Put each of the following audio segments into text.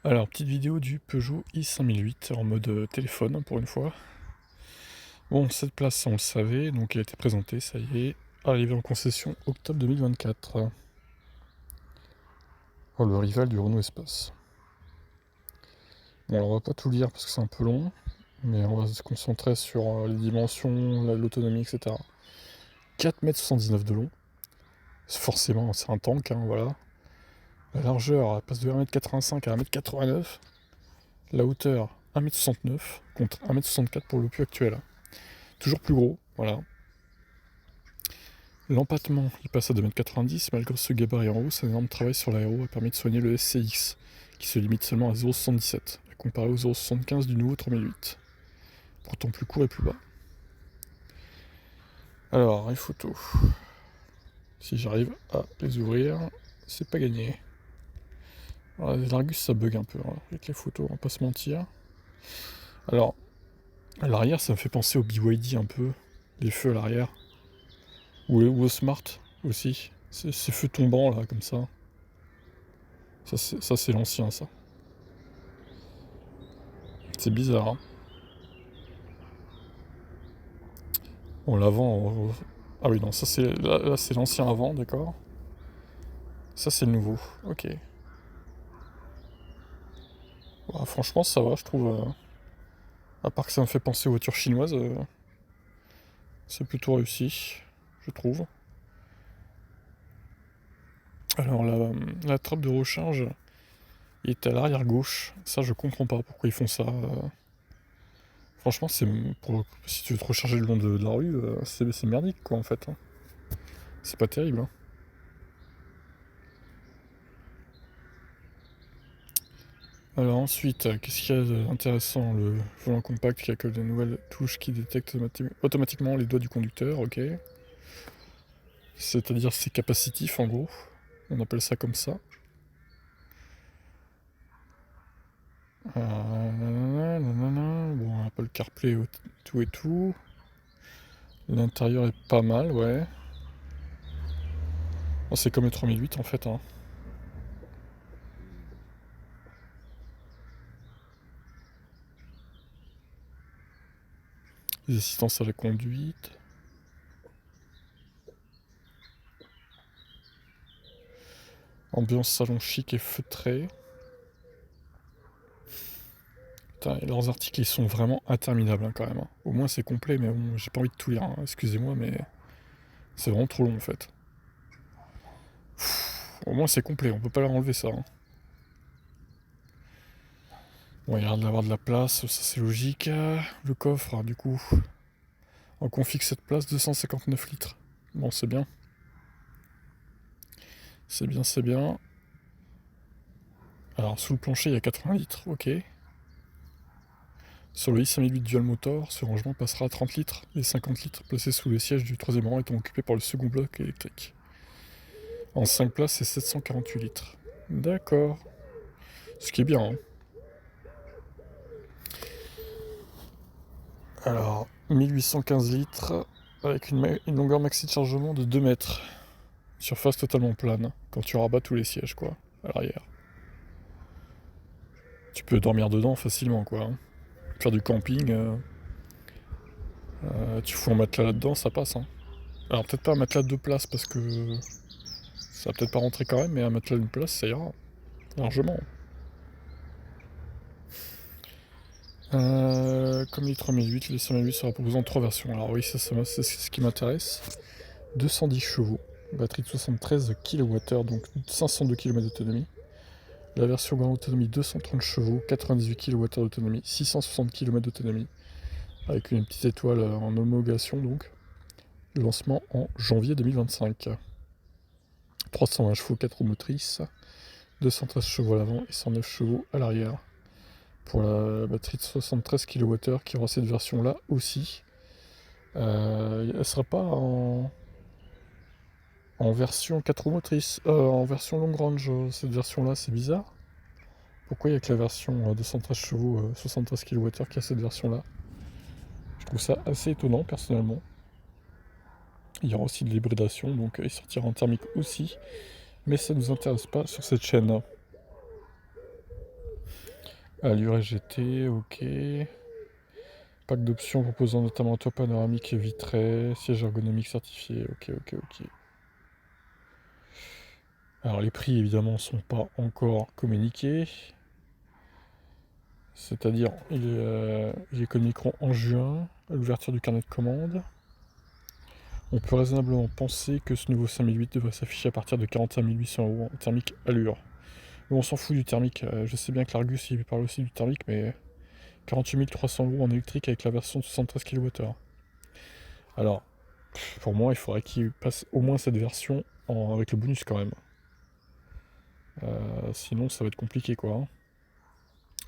Alors, petite vidéo du Peugeot i5008 en mode téléphone pour une fois. Bon, cette place, on le savait, donc elle a été présentée, ça y est, arrivée en concession octobre 2024. Oh, le rival du Renault Espace. Bon, alors on va pas tout lire parce que c'est un peu long, mais on va se concentrer sur les dimensions, l'autonomie, etc. 4,79 m de long. Forcément, c'est un tank, hein, voilà. La largeur elle passe de 1,85 m à 1,89 m. La hauteur, 1,69 m contre 1,64 m pour le plus actuel. Toujours plus gros, voilà. L'empattement, il passe à 2,90 m, malgré ce gabarit en haut, son énorme travail sur l'aéro a permis de soigner le SCX, qui se limite seulement à 0,77, comparé au 0,75 du nouveau 3008. Pourtant plus court et plus bas. Alors, les photos. Si j'arrive à les ouvrir, c'est pas gagné. Alors, l'Argus, ça bug un peu, hein, avec les photos, on va pas se mentir. Alors, à l'arrière, ça me fait penser au BYD un peu, les feux à l'arrière. Ou au Smart aussi, ces feux tombants là, comme ça. Ça c'est l'ancien, ça. C'est bizarre, hein. Bon, l'avant... Ah oui, non, ça c'est... Là c'est l'ancien avant, d'accord. Ça c'est le nouveau, ok. Bah, franchement, ça va, je trouve. À part que ça me fait penser aux voitures chinoises, c'est plutôt réussi, je trouve. Alors, la trappe de recharge est à l'arrière gauche. Ça, je comprends pas pourquoi ils font ça. Franchement, si tu veux te recharger le long de la rue, c'est merdique, quoi, en fait, hein. C'est pas terrible, hein. Alors ensuite, qu'est-ce qu'il y a d'intéressant? Le volant compact qui accueille de nouvelles touches qui détectent automatiquement les doigts du conducteur, ok. C'est-à-dire c'est capacitif en gros, on appelle ça comme ça. Bon, Apple CarPlay, tout et tout. L'intérieur est pas mal, ouais. Bon, c'est comme le 3008 en fait, hein. Les assistances à la conduite. Ambiance salon chic et feutré. Putain, et leurs articles ils sont vraiment interminables, hein, quand même, hein. Au moins c'est complet, mais bon, j'ai pas envie de tout lire, hein. Excusez-moi, mais c'est vraiment trop long en fait. Au moins c'est complet, on peut pas leur enlever ça, hein. Bon, il y a l'air d'avoir de la place, ça c'est logique. Le coffre, du coup, en config cette place, 259 litres. Bon, c'est bien. C'est bien, c'est bien. Alors, sous le plancher, il y a 80 litres, ok. Sur le i5008 Dual Motor, ce rangement passera à 30 litres, les 50 litres placés sous le siège du troisième rang étant occupés par le second bloc électrique. En 5 places, c'est 748 litres. D'accord. Ce qui est bien, hein. Alors, 1815 litres, avec une longueur maxi de chargement de 2 mètres. Surface totalement plane, quand tu rabats tous les sièges, quoi, à l'arrière. Tu peux dormir dedans facilement, quoi, hein. Faire du camping, tu fous un matelas là-dedans, ça passe, hein. Alors peut-être pas un matelas de 2 places, parce que ça va peut-être pas rentrer quand même, mais un matelas d'une place, ça ira, largement. Comme les 3008, les 5008 sera proposé en 3 versions. Alors oui, c'est ce qui m'intéresse. 210 chevaux, batterie de 73 kWh, donc 502 km d'autonomie. La version grande autonomie, 230 chevaux, 98 kWh d'autonomie, 660 km d'autonomie, avec une petite étoile en homologation donc. Lancement en janvier 2025. 320 chevaux, 4 roues motrices, 213 chevaux à l'avant et 109 chevaux à l'arrière. Pour la batterie de 73 kWh qui aura cette version là aussi. Elle sera pas en version 4 roues motrices, en version long range, cette version là, c'est bizarre. Pourquoi il n'y a que la version 213 chevaux, 73 kWh qui a cette version là? Je trouve ça assez étonnant personnellement. Il y aura aussi de l'hybridation, donc il sortira en thermique aussi. Mais ça ne nous intéresse pas sur cette chaîne. Allure GT, ok. Pack d'options proposant notamment un toit panoramique vitré, siège ergonomique certifié, ok. Alors les prix évidemment sont pas encore communiqués. C'est-à-dire ils communiqueront en juin, à l'ouverture du carnet de commande. On peut raisonnablement penser que ce nouveau 5008 devrait s'afficher à partir de 41 800 € en thermique allure. Mais on s'en fout du thermique, je sais bien que l'Argus il parle aussi du thermique, mais 48 300 € en électrique avec la version de 73 kWh. Alors, pour moi, il faudrait qu'il passe au moins cette version avec le bonus quand même. Sinon, ça va être compliqué quoi. Hein.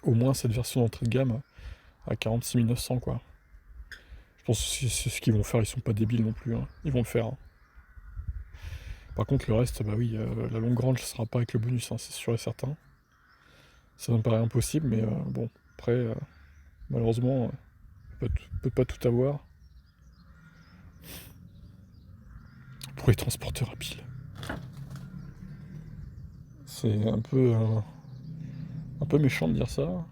Au moins cette version d'entrée de gamme à 46 900 quoi. Je pense que c'est ce qu'ils vont faire, ils sont pas débiles non plus. Hein. Ils vont le faire. Hein. Par contre, le reste, bah oui, la longue range sera pas avec le bonus, hein, c'est sûr et certain. Ça me paraît impossible, mais bon, après, malheureusement, on peut pas tout avoir. Pour les transporteurs à pile. C'est un peu méchant de dire ça.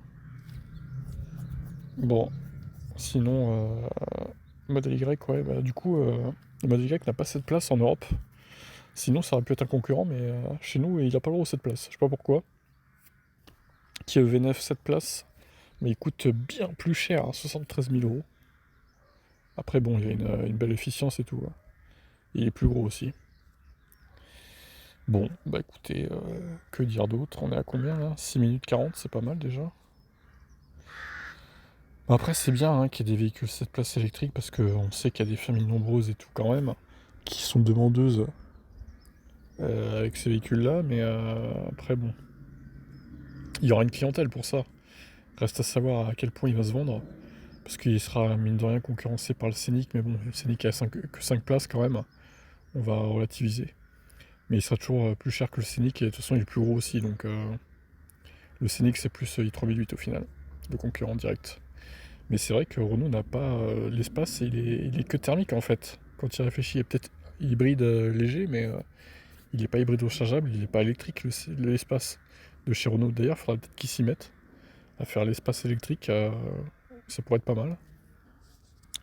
Bon, sinon, Model Y, ouais, bah, du coup, le Model Y n'a pas cette place en Europe. Sinon, ça aurait pu être un concurrent, mais chez nous, il a pas le droit à cette place. Je sais pas pourquoi. Qui est V9 cette place, mais il coûte bien plus cher, hein, 73 000 €. Après, bon, il y a une belle efficience et tout. Hein. Il est plus gros aussi. Bon, bah écoutez, que dire d'autre? On est à combien là? 6 minutes 40, c'est pas mal déjà. Après, c'est bien hein, qu'il y ait des véhicules 7 places électriques parce qu'on sait qu'il y a des familles nombreuses et tout quand même qui sont demandeuses avec ces véhicules-là, mais après, bon, il y aura une clientèle pour ça. Reste à savoir à quel point il va se vendre parce qu'il sera mine de rien concurrencé par le Scénic, mais bon, le Scénic a que 5 places quand même, on va relativiser. Mais il sera toujours plus cher que le Scénic et de toute façon il est plus gros aussi, donc le Scénic c'est plus i3008 au final, le concurrent direct. Mais c'est vrai que Renault n'a pas l'espace, il est que thermique en fait. Quand il réfléchit, il est peut-être hybride léger, mais il n'est pas hybride rechargeable, il n'est pas électrique l'espace de chez Renault. D'ailleurs, il faudra peut-être qu'ils s'y mettent à faire l'espace électrique, ça pourrait être pas mal.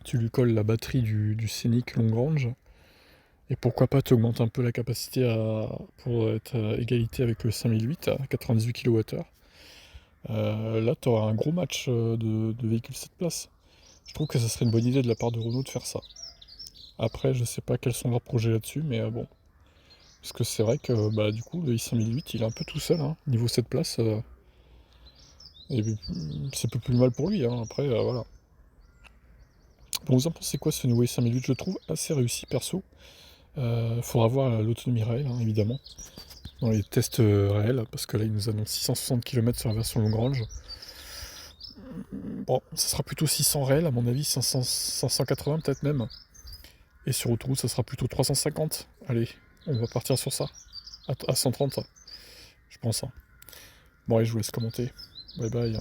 Tu lui colles la batterie du Scénic long range, et pourquoi pas tu augmentes un peu la capacité pour être à égalité avec le 5008 à 98 kWh. Là, tu auras un gros match de véhicules 7 places. Je trouve que ça serait une bonne idée de la part de Renault de faire ça. Après, je sais pas quels sont leurs projets là-dessus, mais bon. Parce que c'est vrai que bah, du coup, le i5008, il est un peu tout seul, hein, niveau 7 places. Et c'est peu plus mal pour lui, hein, après, voilà. Bon, vous en pensez quoi ce nouveau i5008? Je le trouve assez réussi, perso. Faudra voir l'autonomie réelle, hein, évidemment. Dans les tests réels, parce que là, il nous annonce 660 km sur la version long range. Bon, ça sera plutôt 600 réels, à mon avis, 580 peut-être même. Et sur autoroute, ça sera plutôt 350. Allez, on va partir sur ça. À 130, je pense. Hein. Bon, allez, je vous laisse commenter. Bye bye.